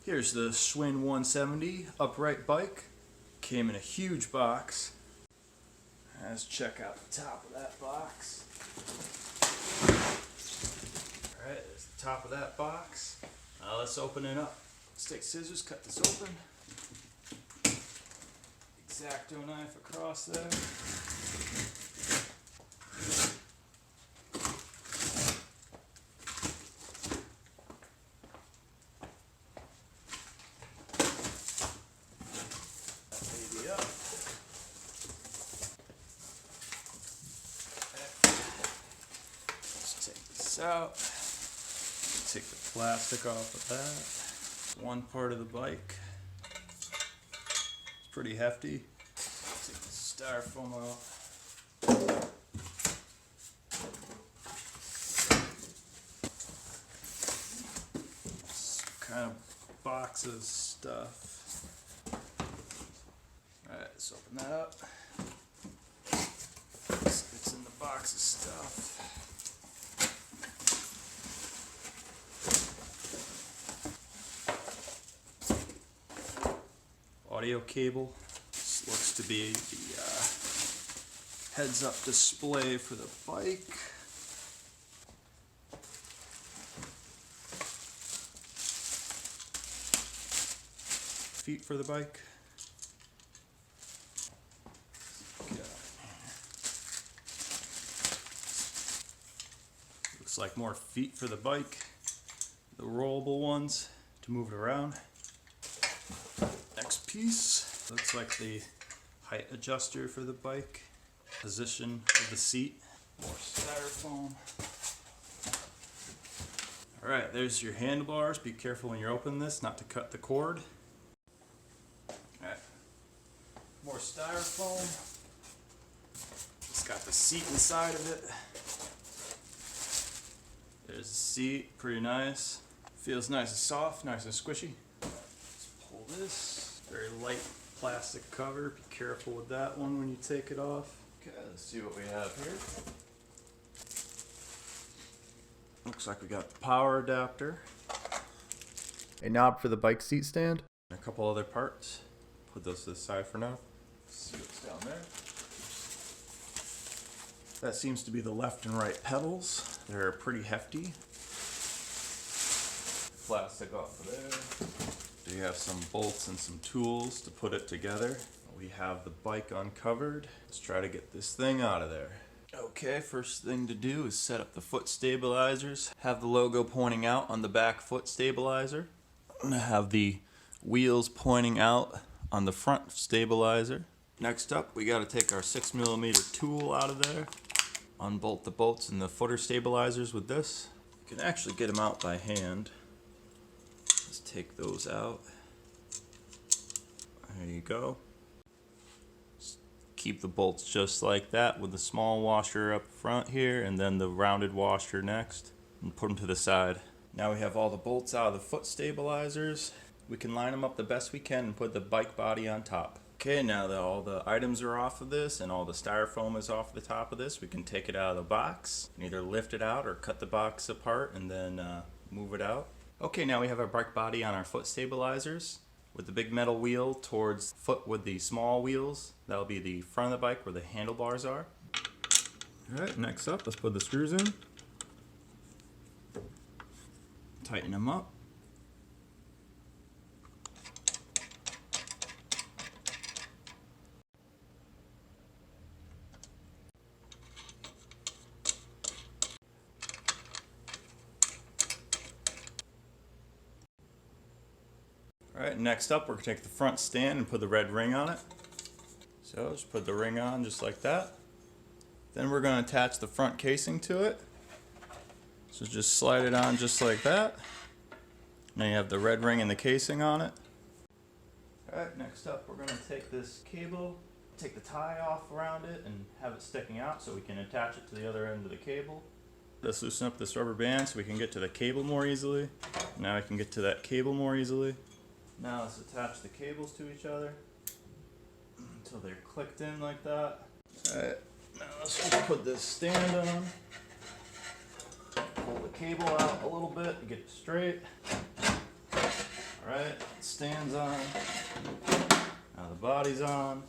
Here's the Schwinn 170 upright bike. Came in a huge box. Let's check out the top of that box. Alright, there's the top of that box. Let's open it up. Let's take scissors, cut this open. X-Acto knife across there. Out. Take the plastic off of that. One part of the bike. It's pretty hefty. Take the styrofoam out. Some kind of box of stuff. Alright, let's open that up. It's in the box of stuff. Audio cable. This looks to be the heads-up display for the bike. Feet for the bike. Looks like more feet for the bike. The rollable ones to move it around. Next piece looks like the height adjuster for the bike. Position of the seat. More styrofoam. Alright, there's your handlebars. Be careful when you're opening this not to cut the cord. Alright. More styrofoam. It's got the seat inside of it. There's the seat. Pretty nice. Feels nice and soft, nice and squishy. Let's pull this. Very light plastic cover. Be careful with that one when you take it off. Okay, let's see what we have here. Looks like we got the power adapter. A knob for the bike seat stand. And a couple other parts. Put those to the side for now. Let's see what's down there. That seems to be the left and right pedals. They're pretty hefty. Plastic off of there. We have some bolts and some tools to put it together. We have the bike uncovered. Let's try to get this thing out of there. Okay, first thing to do is set up the foot stabilizers. Have the logo pointing out on the back foot stabilizer. I'm gonna have the wheels pointing out on the front stabilizer. Next up, we gotta take our 6mm tool out of there. Unbolt the bolts and the footer stabilizers with this. You can actually get them out by hand. Let's take those out. There you go. Just keep the bolts just like that with the small washer up front here and then the rounded washer next, and put them to the side. Now we have all the bolts out of the foot stabilizers. We can line them up the best we can and put the bike body on top. Okay, now that all the items are off of this and all the styrofoam is off the top of this, we can take it out of the box and either lift it out or cut the box apart and then move it out. Okay, now we have our bike body on our foot stabilizers with the big metal wheel towards foot with the small wheels. That'll be the front of the bike where the handlebars are. Alright, next up, let's put the screws in. Tighten them up. Alright, next up we're going to take the front stand and put the red ring on it. So just put the ring on just like that. Then we're going to attach the front casing to it. So just slide it on just like that. Now you have the red ring and the casing on it. Alright, next up we're going to take this cable, take the tie off around it and have it sticking out so we can attach it to the other end of the cable. Let's loosen up this rubber band so we can get to the cable more easily. Now I can get to that cable more easily. Now let's attach the cables to each other until they're clicked in like that. Alright, now let's just put this stand on. Pull the cable out a little bit to get it straight. Alright, stand's on. Now the body's on.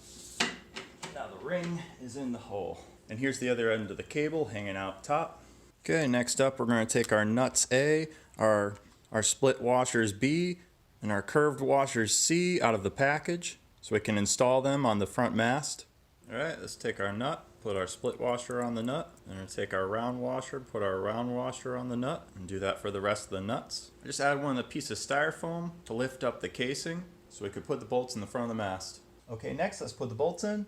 Now the ring is in the hole. And here's the other end of the cable hanging out top. Okay, next up we're going to take our nuts A, our split washers B, and our curved washers C out of the package so we can install them on the front mast. Alright, let's take our nut, put our split washer on the nut, and then take our round washer, put our round washer on the nut, and do that for the rest of the nuts. I just added one of the pieces of styrofoam to lift up the casing so we could put the bolts in the front of the mast. Okay, next let's put the bolts in.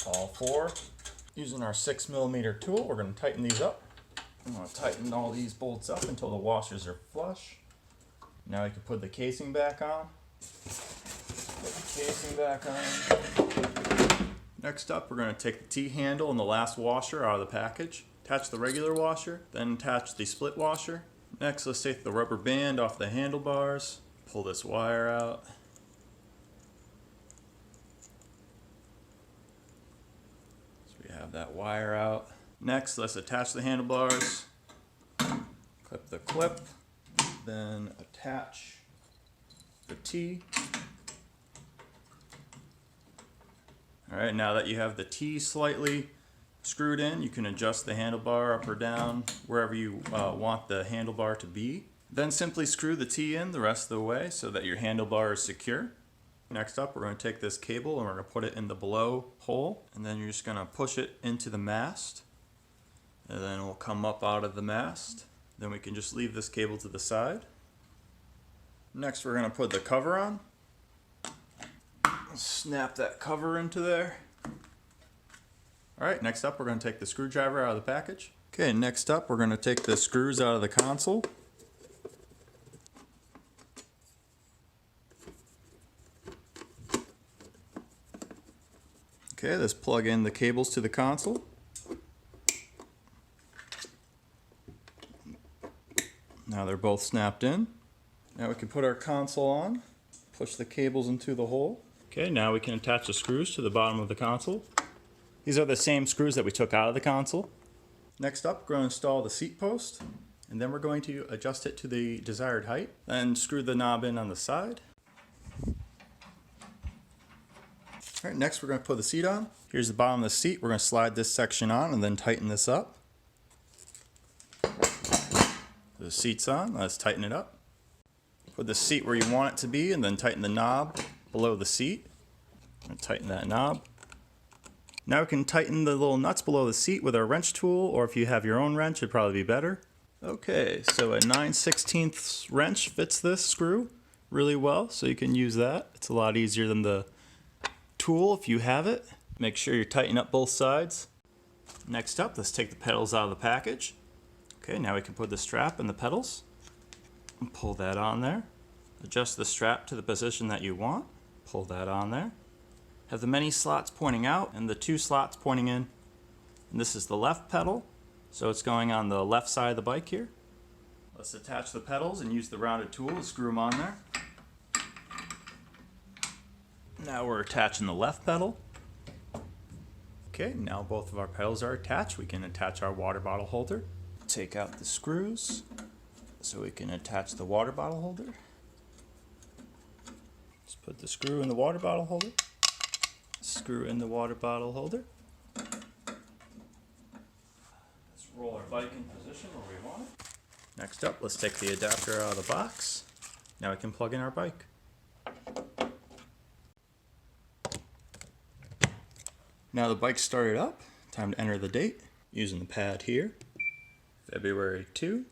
All four. Using our 6mm tool, we're going to tighten these up. I'm going to tighten all these bolts up until the washers are flush. Now we can put the casing back on. Put the casing back on. Next up, we're going to take the T-handle and the last washer out of the package. Attach the regular washer, then attach the split washer. Next, let's take the rubber band off the handlebars. Pull this wire out. Have that wire out. Next, let's attach the handlebars, clip the clip, then attach the T. Alright, now that you have the T slightly screwed in, you can adjust the handlebar up or down wherever you want the handlebar to be. Then simply screw the T in the rest of the way so that your handlebar is secure. Next up, we're going to take this cable and we're going to put it in the below hole, and then you're just going to push it into the mast, and then it will come up out of the mast. Then we can just leave this cable to the side. Next, we're going to put the cover on. Snap that cover into there. Alright, next up we're going to take the screwdriver out of the package. Okay, next up we're going to take the screws out of the console. Okay, let's plug in the cables to the console. Now they're both snapped in. Now we can put our console on, push the cables into the hole. Okay, now we can attach the screws to the bottom of the console. These are the same screws that we took out of the console. Next up, we're going to install the seat post, and then we're going to adjust it to the desired height. Then screw the knob in on the side. Alright, next we're going to put the seat on. Here's the bottom of the seat. We're going to slide this section on and then tighten this up. The seat's on. Let's tighten it up. Put the seat where you want it to be and then tighten the knob below the seat. Tighten that knob. Now we can tighten the little nuts below the seat with our wrench tool, or if you have your own wrench, it'd probably be better. Okay, so a 9/16 wrench fits this screw really well, so you can use that. It's a lot easier than the tool if you have it. Make sure you tighten up both sides. Next up, let's take the pedals out of the package. Okay, now we can put the strap in the pedals and pull that on there. Adjust the strap to the position that you want. Pull that on there. Have the many slots pointing out and the 2 slots pointing in. And this is the left pedal, so it's going on the left side of the bike here. Let's attach the pedals and use the rounded tool to screw them on there. Now we're attaching the left pedal. Okay, now both of our pedals are attached. We can attach our water bottle holder. Take out the screws so we can attach the water bottle holder. Just put the screw in the water bottle holder. Screw in the water bottle holder. Let's roll our bike in position where we want it. Next up, let's take the adapter out of the box. Now we can plug in our bike. Now the bike's started up, time to enter the date using the pad here. February 2,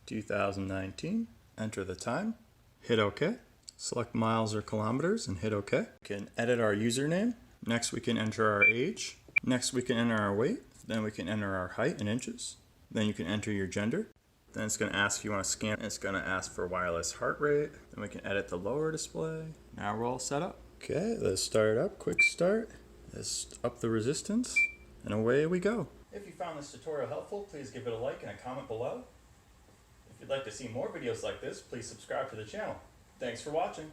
2019. Enter the time. Hit OK. Select miles or kilometers and hit OK. We can edit our username. Next we can enter our age. Next we can enter our weight. Then we can enter our height in inches. Then you can enter your gender. Then it's going to ask if you want to scan. It's going to ask for wireless heart rate. Then we can edit the lower display. Now we're all set up. Okay, let's start it up. Quick start. Let's up the resistance, and away we go. If you found this tutorial helpful, please give it a like and a comment below. If you'd like to see more videos like this, please subscribe to the channel. Thanks for watching.